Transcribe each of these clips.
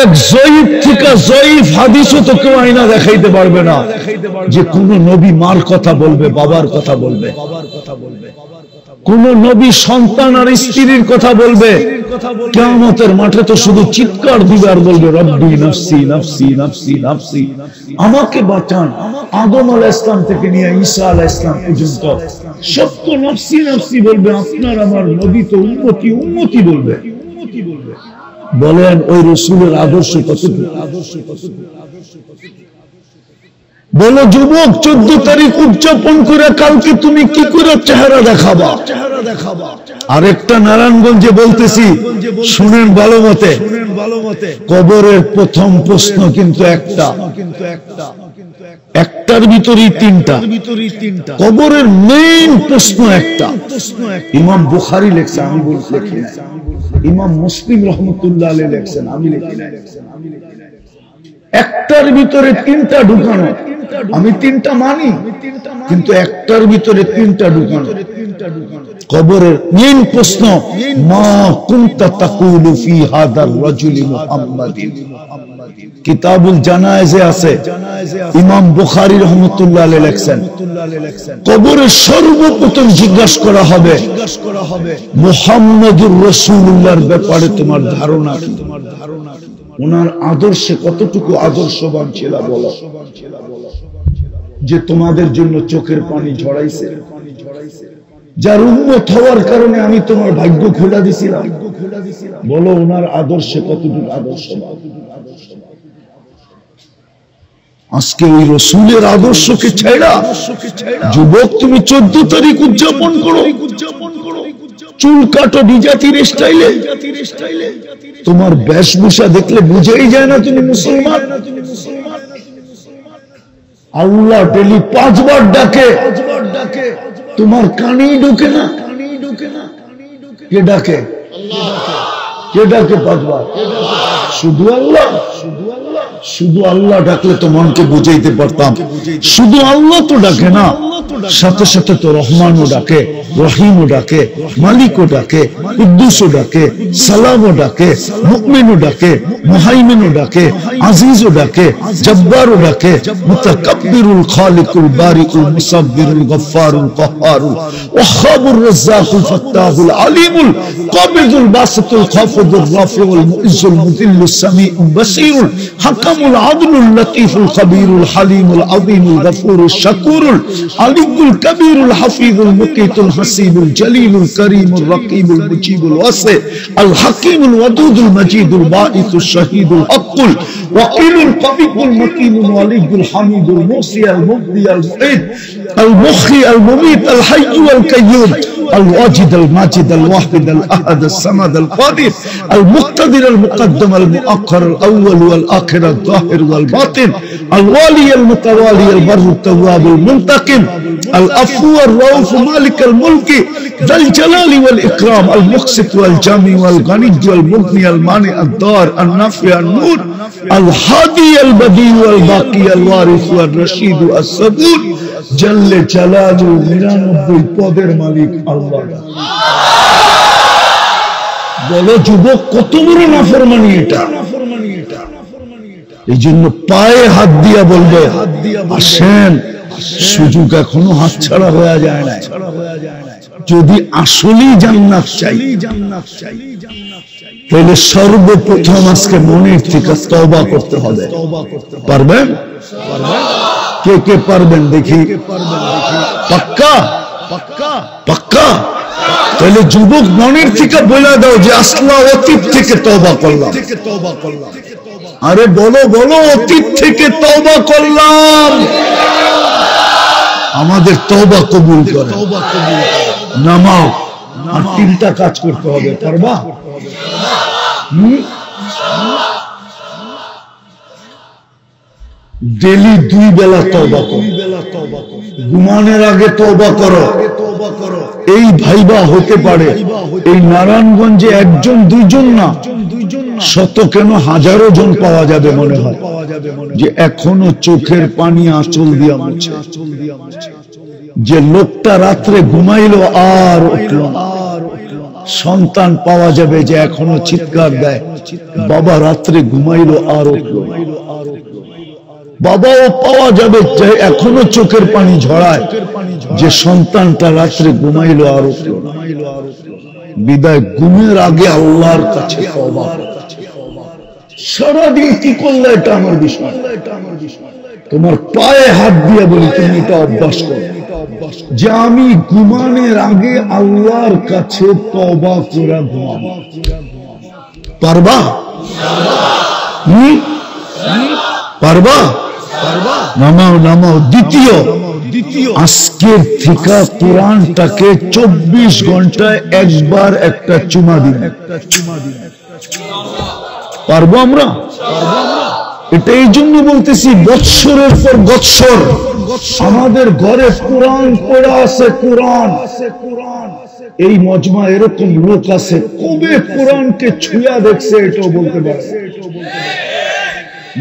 এক জয়ীফ থেকে জয়ীফ হাদিসও তো কেউ আইনা দেখাইতে পারবে না যে কোন নবী মার কথা বলবে, বাবার কথা বলবে, কোন নবী সন্তান আর স্ত্রীর কথা বলবে। কিয়ামতের মাঠে তো শুধু চিৎকার দিবে আর বলবে রব্বি নাফসি নাফসি নাফসি নাফসি, আমাকে বাঁচান। আদম আলাইহিস সালাম থেকে নিয়ে ঈসা আলাইহিস সালাম পর্যন্ত সব তো নাফসি নাফসি বলবে। আপনার আমার নবী তো উম্মতি উম্মতি বলবে। বলেন ওই রাসূলের আদর্শ কতটুকু? বলো যুবক, 14 তারিখ উদযাপন করে কালকে তুমি কি করে চেহারা দেখাবা? আরেকটা নারায়ণগঞ্জে বলতেছি, শুনেন ভালো মতে। কবরের প্রথম প্রশ্ন কিন্তু একটার ভিতরেই তিনটা। কবরের মেইন প্রশ্ন একটা। ইমাম বুখারী লেখছে, আমি লিখি নাই। ইমাম মুসলিম রহমতুল্লাহ আলাইহি লেখছেন, আমি লিখি নাই। একটার ভিতরে তিনটা ঢুকানো। আমি তিনটা মানি, কিন্তু একটার ভিতরে তিনটা ঢুকানো। কবরের মেইন প্রশ্ন, মা কুনতা তাকুলু ফি হাদার রাজুলি মুহাম্মাদিন। কিতাবুল জানায়েজে আছে, ইমাম বুখারী রাহমাতুল্লাহ আলাইহি লেখছেন, কবরে সর্বপ্রথম জিজ্ঞাসা করা হবে মুহাম্মদুর রাসূলুল্লাহর ব্যাপারে তোমার ধারণা কি? ওনার আদর্শে কতটুকু আদর্শবান ছিল বলো, যে তোমাদের জন্য চোখের পানি ঝরাইছে, যার উম্মত হওয়ার কারণে আমি তোমার ভাগ্য খোলা দিছিলাম। বলো ওনার আদর্শে কতটুকু আদর্শবান। আজকে ওই রাসূলের আদর্শকে ছেড়া যুবক তুমি 14 তারিখ উদযাপন করো, চুল কাটো বিজাতির স্টাইলে। তোমার বেশভূষা দেখলে বুঝেই যায় না তুমি মুসলমান। আল্লাহ ডেলি 5 বার ডাকে, তোমার কানেই ঢোকে না। কে ডাকে? কে ডাকে 5 বার? শুধু আল্লাহ। শুধু আল্লাহ ডাকলে তো মনকে বুঝাইতে পারতাম। শুধু আল্লাহ তো ডাকে না, সাথে সাথে তো রহমানও ডাকে, রহিমও ডাকে, মালিকও ডাকে, কুদ্দুসও ডাকে, সালামও ডাকে, মুমিনও ডাকে, মুহাইমিনও ডাকে, আজিজও ডাকে, জব্বারও ডাকে, মুতাকাব্বিরুল খালিকুল বারিকুল মুসাব্বিরুল গফফারুল কহ্হারুল ওয়াহ্হাবুর রাজ্জাকুল ফাত্তাহুল আলিমুল কাবিদুল বাসিতুল খাফিদুর রাফিউল মুইজ্জুল মুযিল্লুস সামিউল বাসীরুল হাকামুল আদলুল লতীফুল খবীরুল হালিমুল আযীমুল গফুরুল শাকুরুল আলিকুল কবীরুল হাফিজুল মুকিতুল হাসিবুল জলিলুল করিমুল রকিবুল মুজিবুল ওয়াসি আল হাকিমুল ওয়াদুদুল মজিদুল বাঈসুল শহীদুল হকুল ওয়াকিলুল কবিকুল মকিনুল ওয়ালিদুল হামিদুল মুসি আল মুবদি আল মুঈদ আল মুখি আল মুমীত আল হাইয়্যু আল কাইয়্যুম الواجد الماجد الواحد الأحد الصمد القادر المقتدر المقدم المؤخر الأول والآخر الظاهر والباطن الوالي المتوالي البر التواب المنتقم العفو الرؤوف مالك الملك ذا الجلال والإكرام المقسط والجامع والغني والمغني المانع الضار النافع النور الهادي البديع والباقي الوارث والرشيد الصبور جل جلاله 99 পদের মালিক আল্লাহ। বলো যুবক কত বড় নাফরমানি এটা। এই জন্য পায়ে হাত দিয়া বলবে আসেন, সুযোগ এখনো হাতছাড়া হয়ে যায় না। যদি আসলেই জান্নাত চাই তাহলে সর্বপ্রথম আজকে মনের থেকে তওবা করতে হবে। পারবেন? কে কে পারবেন দেখি? পাক্কা? পাক্কা? তাহলে যুবক মনের থেকে বলে দাও যে আসলা অতীত থেকে তওবা করলাম। আরে বলো বলো, অতীত থেকে তওবা করলাম। আমাদের তওবা কবুল করে। নামাও, আর 3টা কাজ করতে হবে। পারবা? ডেলি 2 বেলা তওবা করো। ঘুমানোর আগে তওবা করো। এই ভাইবা হতে পারে এই নারায়ণগঞ্জে 1 জন 2 জন না, শত কেন হাজারো জন পাওয়া যাবে মনে হয়, যে এখনো চোখের পানি আঁচল দিয়া মুছে। যে লোকটা রাত্রে ঘুমাইলো আর উঠল না, সন্তান পাওয়া যাবে যে এখনো চিৎকার দেয়, বাবা রাত্রে ঘুমাইলো আর উঠলো। বাবাও পাওয়া যাবে যে এখনো চোখের পানি ঝরায় যে সন্তানটা রাত্রে ঘুমাইলো আর উঠলো না। বিদায় ঘুমের আগে আল্লাহর কাছে তওবা। সারাদিন কি করলে এটা আমার বিষয়। তোমার পায়ে হাত দিয়ে বলি তুমি এটা অভ্যাস করো যে আমি ঘুমানোর আগে আল্লাহর কাছে তওবা করে ঘুমাবো। পারবা? পারবা? নামাও নামাও। দ্বিতীয়, আজকের থেকে কোরআনটাকে 24 ঘন্টায় একবার একটা চুমা দিন। পারবো আমরা? এটা এই জন্য বলতেছি, বৎসরের পর বৎসর আমাদের ঘরে কোরআন পড়া আছে। কোরআন, এই মজমা এরকম লোক আছে কবে কোরআনকে ছুঁয়া দেখছে এটাও বলতে পারে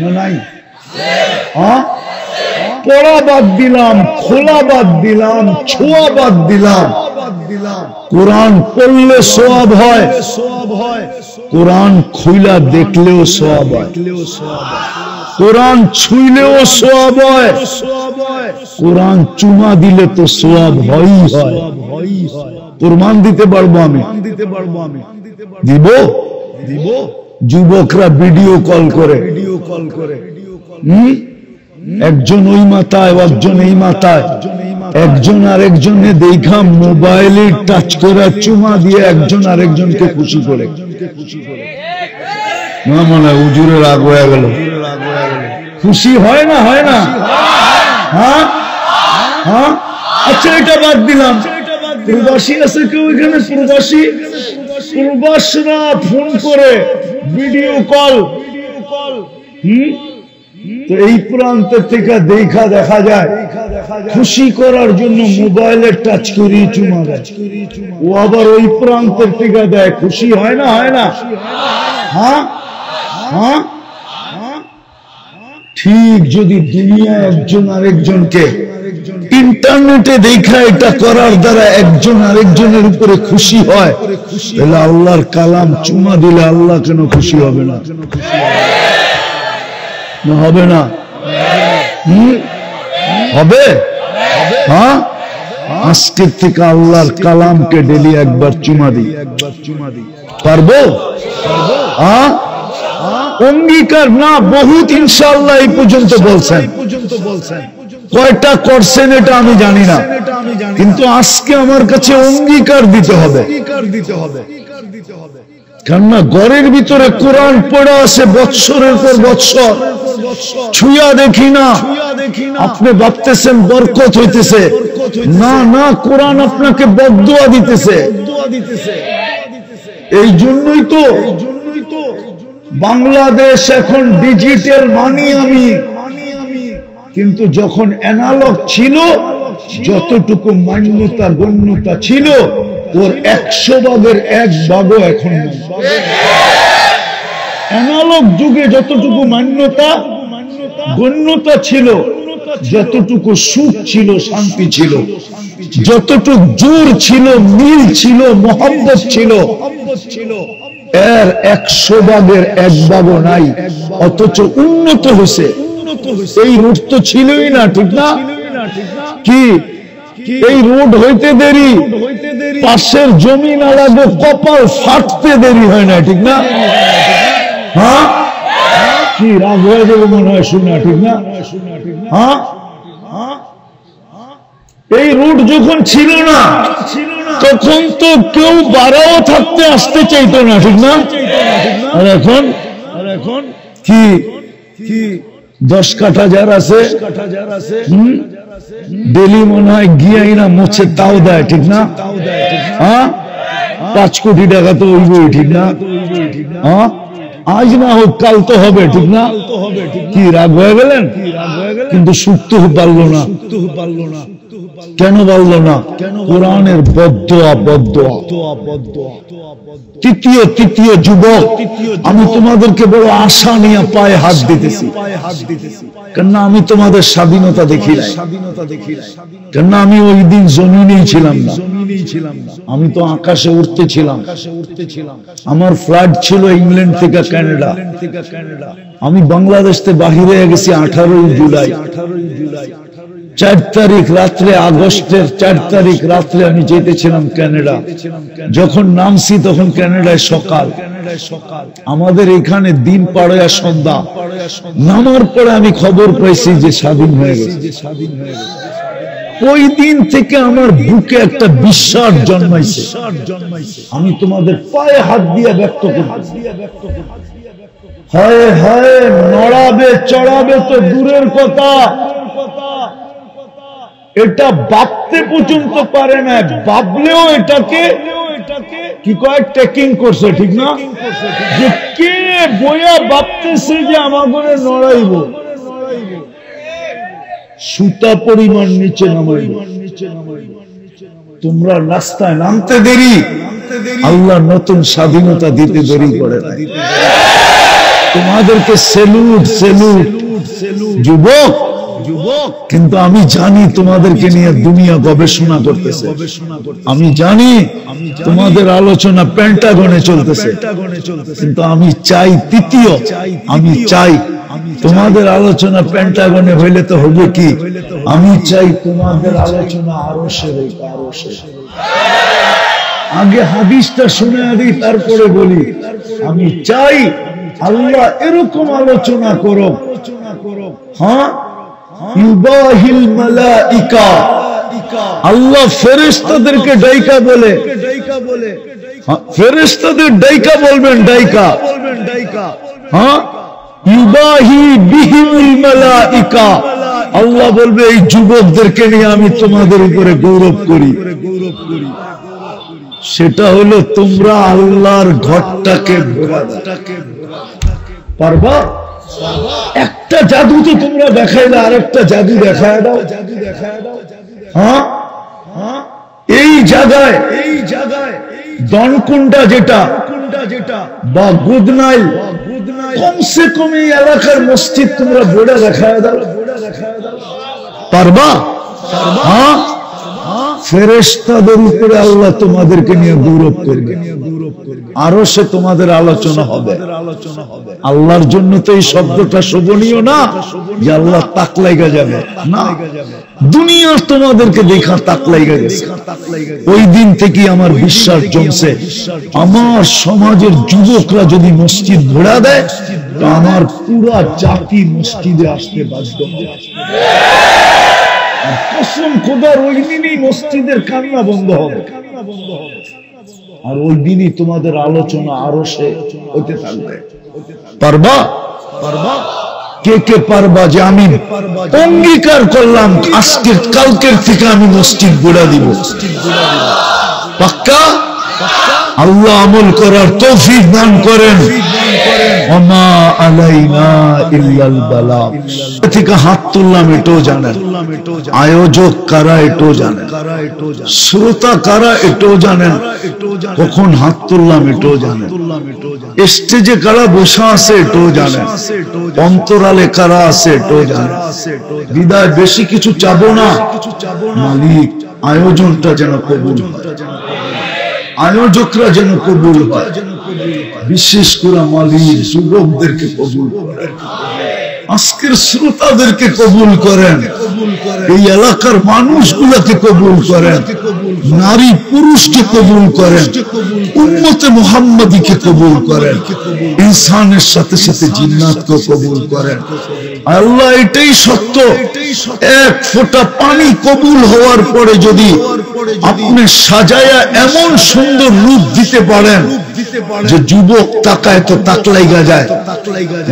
না? নাই? পড়া বাদ দিলাম, খোলা বাদ দিলাম, ছোঁয়া বাদ দিলাম। কোরআন পড়লে সওয়াব হয়, কোরআন খুইলা দেখলেও সওয়াব হয়, কোরআন ছুঁইলেও সওয়াব হয়, কোরআন চুমা দিলে তো সওয়াব হয়ই হয়। প্রমাণ দিতে পারবো আমি, দিব। যুবকরা ভিডিও কল করে, একজন ওই মাথায়, একজন এই মাথায়, একজন আরেকজনে দেখা মোবাইলে টাচ করে চুমা দিয়ে একজন আরেকজনকে খুশি করে। না মনে হয় হুজুরের রাগ হয়ে গেল। খুশি হয় না? হয় না? হ্যাঁ হ্যাঁ। আচ্ছা এটা বাদ দিলাম। প্রবাসী আছে কেউ এখানে? প্রবাসী, প্রবাসীরা ফোন করে ভিডিও কল, তো এই প্রান্তের থেকে দেখা যায় খুশি করার জন্য মোবাইলে টাচ করি চুমা দেয়। ও আবার ওই প্রান্তের থেকে দেয়। খুশি হয় না? হয় না? হ্যাঁ হ্যাঁ। ঠিক যদি দুনিয়া একজন আরেকজনকে ইন্টারনেটে দেখা এটা করার দ্বারা একজন আরেকজনের উপরে খুশি হয়, তাহলে আল্লাহর কালাম চুমা দিলে আল্লাহ কেন খুশি হবে না? হবে না? হবে। হ্যাঁ, আজকের থেকে আল্লাহর কালামকে ডেলি একবার চুমা দিই। পারবো? হ্যাঁ, অঙ্গীকার না বহুত ইনশাআল্লাহ এই পর্যন্ত বলছেন। কয়টা করছেন এটা আমি জানি না, কিন্তু আজকে আমার কাছে অঙ্গীকার দিতে হবে। কেননা ঘরের ভিতরে কোরআন পড়া আছে বৎসরের পর বৎসর, ছুঁয়া দেখি না। আপনি ভাবতেছেন বরকত হইতেছে, না না, কোরআন আপনাকে বদদুয়া দিতেছে। এই জন্যই তো বাংলাদেশ এখন ডিজিটাল মানি আমি, কিন্তু যখন অ্যানালগ ছিল যতটুকু মান্যতা গণ্যতা ছিল ওর 100 ভাগের 1 ভাগও এখন নেই। অ্যানালগ যুগে যতটুকু মান্যতা গণ্যতা ছিল, যতটুকু সুখ ছিল, শান্তি ছিল, যতটুকু জোর ছিল, মিল ছিল, মহব্বত ছিল, এর 100 ভাগের 1 ভাগও নাই। অথচ উন্নত হয়েছে। এই রুট তো ছিলই না, ঠিক না? কি এই রোড হইতে দেরি, পাশের জমি না লাগবে, কপাল ফাটতে দেরি হয় না, ঠিক না? হ্যাঁ, কি রাগ হয়ে যাবে মনে হয় শুনে, ঠিক না? হ্যাঁ, এই রুট যখন ছিল না তখন তো কেউ বাড়াও থাকতে আসতে চাইতো না, ঠিক না? আর এখন কি 10 কাঠা যার আছে ডেলি মনে হয় গিয়াই না মুছে তাও দেয়, ঠিক না? হ্যাঁ, 5 কোটি টাকা তো ওইবই, ঠিক না? হ্যাঁ, আজ না হোক কাল তো হবে, ঠিক না? কি রাগ হয়ে গেলেন? কিন্তু সুখতে পারলো না। কেন বললো না? কোরআনের বদদুয়া। তৃতীয় যুবক, আমি তোমাদেরকে বড় আশা নিয়ে পায়ে হাত দিতেছি, কেননা আমি তোমাদের স্বাধীনতা দেখি নাই, কেননা আমি ওই দিন জমিনেই ছিলাম না। আমি তো আকাশে উঠতেছিলাম। আমার ফ্লাইট ছিল ইংল্যান্ড থেকে কানাডা। আমি বাংলাদেশ থেকে বাহিরে গেছি 18 জুলাই। 4 তারিখ রাত্রে, আগস্টের 4 তারিখ রাত্রে আমি যেতেছিলাম কানাডা। যখন নামছি তখন কানাডায় সকাল। আমাদের এখানে দিন পাড়ে সন্ধ্যা। নামার পরে আমি খবর পাইছি যে স্বাধীন হয়ে গেছে। ওই দিন থেকে আমার বুকে একটা বিশ্বাস জন্মাইছে। আমি তোমাদের পায়ে হাত দিয়ে ব্যক্ত করছি, হায় হায়, নড়াবে চড়াবে তো দূরের কথা, এটা ভাবতে পর্যন্ত পারে না। ভাবলেও এটাকে কি কয়, টেকিং করছে, ঠিক না? যে কে বইয়া ভাবতেছে যে আমাকে নড়াইব, সুতা পরিমাণ নিচে নামাইব। তোমরা রাস্তায় নামতে দেরি, আল্লাহ নতুন স্বাধীনতা দিতে দেরি করে না। তোমাদেরকে সেলুট, সেলুট যুবক। কিন্তু আমি জানি তোমাদেরকে নিয়ে দুনিয়া গবেষণা করতেছে। আমি জানি তোমাদের আলোচনা পেন্টাগনে চলতেছে, কিন্তু আমি চাই তৃতীয়, আমি চাই তোমাদের আলোচনা পেন্টাগনে হইলে তো হবে কি, আমি চাই তোমাদের আলোচনা আরশে। আগে হাদিসটা শুনে দিই, তারপরে বলি। আমি চাই আল্লাহ এরকম আলোচনা করো, হ্যাঁ, ইউবাহিল মালাইকা, আল্লাহ ফেরেশতাদেরকে ডাইকা বলে, ফেরেশতাদের ডাইকা বলবেন, ডাইকা, হ্যাঁ, ইউবাহি বিহিমুল মালাইকা, আল্লাহ বলবে এই যুবকদেরকে নিয়ে আমি তোমাদের উপরে গৌরব করি। সেটা হলো তোমরা আল্লাহর ঘরটাকে পারবা। একটা জাদু তো তোমরা দেখাইলে, আর একটা জাদু দেখায় দাও। হ্যাঁ, এই জায়গায় দনকুন্ডা যেটা বা গুদনাইল, কমসে কম এই এলাকার মসজিদ তোমরা বোর্ডে দেখায় দাও, পারবা? হ্যাঁ, ফেরেশতাদের উপরে আল্লাহ তোমাদেরকে নিয়ে গৌরব করবে, আরো সে তোমাদের আলোচনা হবে। আল্লাহর জন্য তো এই শব্দটা শোভনীয় না যে আল্লাহ তাক লাগা যাবে না, দুনিয়া তোমাদেরকে দেখা তাক লাগা গেছে। ওই দিন থেকে আমার বিশ্বাস জমছে, আমার সমাজের যুবকরা যদি মসজিদ ঘোরা দেয় তো আমার পুরা জাতি মসজিদে আসতে বাধ্য হবে। কসম খোদার, ওই দিনই মসজিদের কান্না বন্ধ হবে, আর ওই দিনই তোমাদের আলোচনা আরো সে হতে থাকবে। পারবা? কে কে পারবা যে আমি অঙ্গীকার করলাম আজকের কালকের থেকে আমি মসজিদ গড়া দিব? পাক্কা? আল্লাহ আমল করার তৌফিক দান করেন। ওমা আলাইনা ইল্লাল বালাগ। থেকে হাত তুললাম এটাও জানেন, আয়োজক কারা এটাও জানেন, শ্রোতা কারা এটাও জানেন, কখন হাত তুললাম এটাও জানেন, স্টেজে কারা বসা আছে এটাও জানেন, অন্তরালে কারা আছে এটাও জানেন। বিদায় বেশি কিছু চাবো না, মালিক আয়োজনটা যেন কবুল হয়, আয়োজকরা যেন কবুল হয়, বিশেষ করে মালিক যুবকদেরকে কবুল করেন, আজকের শ্রোতাদেরকে কবুল করেন, এই এলাকার মানুষগুলোকে কবুল করেন, নারী পুরুষকে কবুল করেন, উম্মতে মুহাম্মাদীকে কবুল করেন, ইনসানের সাথে সাথে জিন্নাতকে কবুল করেন। আল্লাহ এটাই সত্য, এক ফোঁটা পানি কবুল হওয়ার পরে যদি আপনি সাজায়া এমন সুন্দর রূপ দিতে পারেন যে যুবক তাকায় তো তাকলাইগা যায়,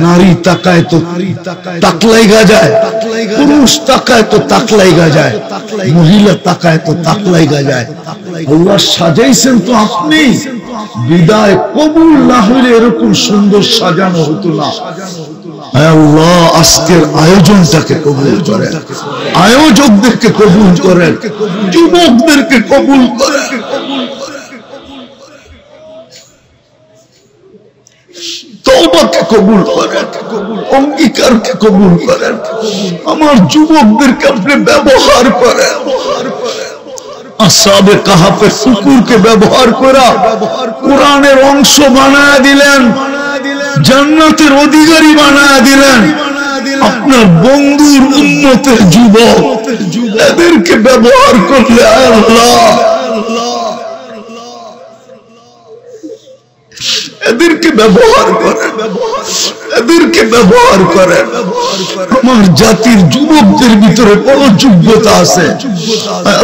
নারী তাকায় তো তাকলাইগা যায়, পুরুষ তাকায় তো তাকলাইগা যায়, মহিলা তাকায় তো তাকলাইগা যায়। আল্লাহ সাজাইছেন তো আপনি, বিদায় কবুল না হলে এরকম সুন্দর সাজানো হতো না। আল্লাহ আজকের আয়োজনটাকে কবুল করেন, আয়োজকদেরকে কবুল করেন, যুবকদেরকে কবুল করেন, তওবাকে কবুল করেন, অঙ্গীকারকে কবুল করেন, আমার যুবকদেরকে আপনি ব্যবহার করেন, আসহাবে কাহাফের কুকুরকে ব্যবহার করা কোরআনের অংশ বানায় দিলেন, জান্নাতের অধিকারী বানায় দিলেন। আপনার বন্ধুর উম্মতের যুবক, এদেরকে ব্যবহার করলে আল্লাহ, এদেরকে ব্যবহার করেন, এদেরকে ব্যবহার করেন। আমার জাতির যুবকদের ভিতরে বড় যোগ্যতা আছে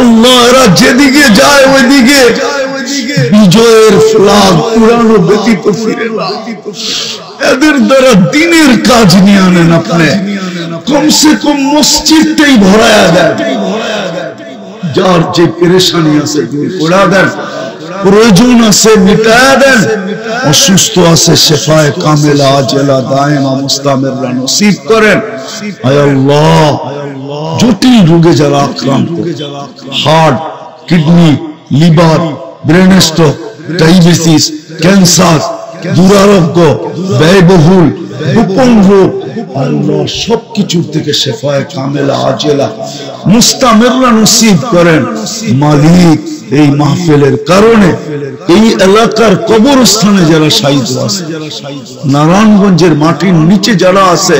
আল্লাহ, এরা যেদিকে যায় ওইদিকে বিজয়ের ফ্ল্যাগ উড়ানো ব্যতীত ফিরে না। এদের দ্বারা দিনের কাজ নিয়ে আনেন আপনি, কমসে কম মসজিদটাই ভরায়া দেন। যার যে পেরেশানি আছে দূর করে দেন, প্রয়োজন আছে মিটায়া দেন, অসুস্থ আছে শেফায়ে কামেলা আজেলা দায়েমা মুস্তামিরা নসিব করেন। আয় আল্লাহ, জটিল রোগে যারা আক্রান্ত, heart, kidney, liver, brain stroke, diabetes, cancer, দুরারোগ্য, ব্যয়বহুল, গোপন রোগ, আল্লাহ সবকিছুর থেকে শেফায়ে কামেলা আজেলা মুস্তামিরা নসিব করেন। মালিক, এই মাহফিলের কারণে এই এলাকার কবরস্থানে যারা শহীদ আছে, নারায়ণগঞ্জের মাটির নিচে যারা আছে,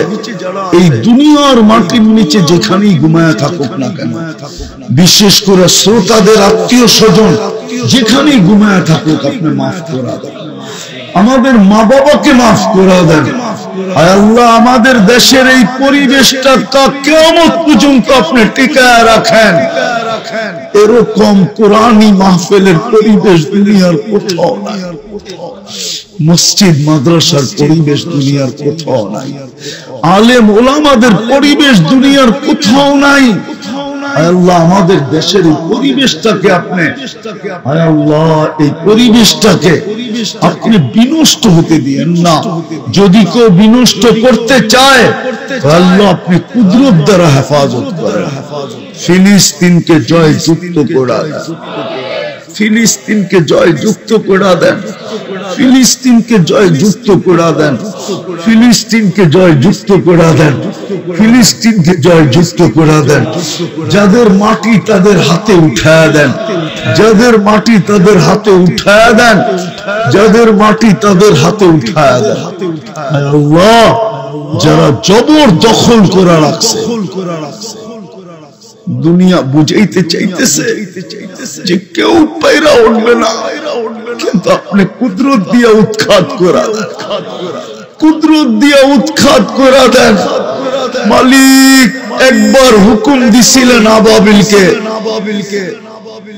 এই দুনিয়ার মাটির নিচে যেখানেই ঘুমায়া থাকুক না কেন, বিশেষ করে শ্রোতাদের আত্মীয় স্বজন যেখানেই ঘুমায়া থাকুক, আপনি মাফ করা দেন। আমাদের মা বাবাকে মাফ করে দেন। আয় আল্লাহ, আমাদের দেশের এই পরিবেশটা কিয়ামত পর্যন্ত আপনি টিকায় রাখেন। এরকম কোরআনী মাহফিলের পরিবেশ দুনিয়ার কোথাও নাই। মসজিদ মাদ্রাসার পরিবেশ দুনিয়ার কোথাও নাই। আলেম ওলামাদের পরিবেশ দুনিয়ার কোথাও নাই। আল্লাহ, আমাদের দেশের এই পরিবেশটাকে আপনি, আল্লাহ এই পরিবেশটাকে আপনি বিনষ্ট হতে দিয়েন না। যদি কেউ বিনষ্ট করতে চায়, আল্লাহ আপনি কুদরত দ্বারা হেফাজত করেন। ফিলিস্তিনকে জয় যুক্ত করা দেন, ফিলিস্তিনকে জয় যুক্ত করা দেন, ফিলিস্তিনকে জয় যুক্ত করা দেন, ফিলিস্তিনকে জয় যুক্ত করা দেন, ফিলিস্তিনকে জয় যুক্ত করা দেন। যাদের মাটি তাদের হাতে উঠায়া দেন, যাদের মাটি তাদের হাতে উঠায়া দেন, যাদের মাটি তাদের হাতে উঠায়া দেন। আল্লাহ, যারা জবর দখল করে রাখছে, দুনিয়া বুঝাইতে চাইতেছে যে কেউ পায়রা উঠবে না, কিন্তু আপনি কুদরত দিয়া উৎখাত করা দেন, কুদরত দিয়া উৎখাত করা দেন। মালিক একবার হুকুম দিছিলেন আবাবিলকে,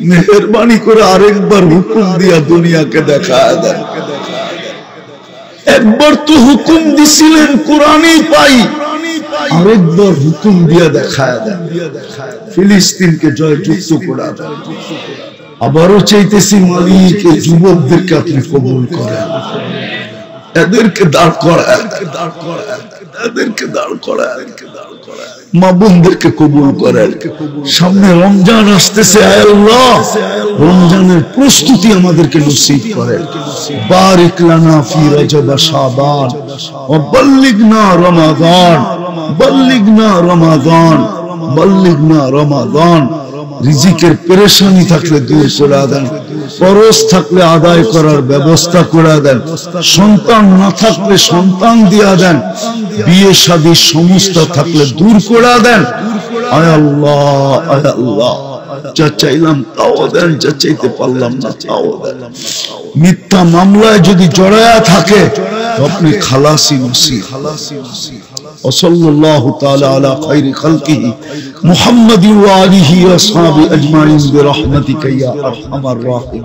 মেহেরবানি করে আরেকবার হুকুম দিয়া দুনিয়াকে দেখায় দেন। একবার তো হুকুম দিছিলেন কোরআনই পাই, আরেকবার হুকুম দিয়া দেখায় দেন। ফিলিস্তিনকে জয় যুক্ত করা দেন। আবারও চাইতেছি মালিক, এই যুবকদেরকে আপনি কবুল করেন, এদেরকে দাঁড় করান, এদেরকে দাঁড় করান, মা বোনদেরকে কবুল করেন। সামনে রমজান আসতেছে, আয় আল্লাহ রমজানের প্রস্তুতি আমাদেরকে নসিব করেন। বারিক লানা ফি রজব শাবান ওয়া বাল্লিগনা রমাদান, বাল্লিগনা রমাদান, বাল্লিগনা রমাদান। রিজিকের পেরেশানি থাকলে দূর করে দেন, খরচ থাকলে আদায় করার ব্যবস্থা করে দেন, সন্তান না থাকলে সন্তান দিয়া দেন, বিয়ে শাদী সমস্যা থাকলে দূর করে দেন। আয় আল্লাহ, আয় আল্লাহ, যা চাইলাম তাও দেন, যা চাইতে পারলাম না তাও দেন। মিথ্যা মামলায় যদি জড়ায়া থাকে আপনি খালাসি নসিব। وصلى الله تعالى على خير خلقه محمد وآله وأصحابه أجمعين برحمتك يا أرحم الراحمين.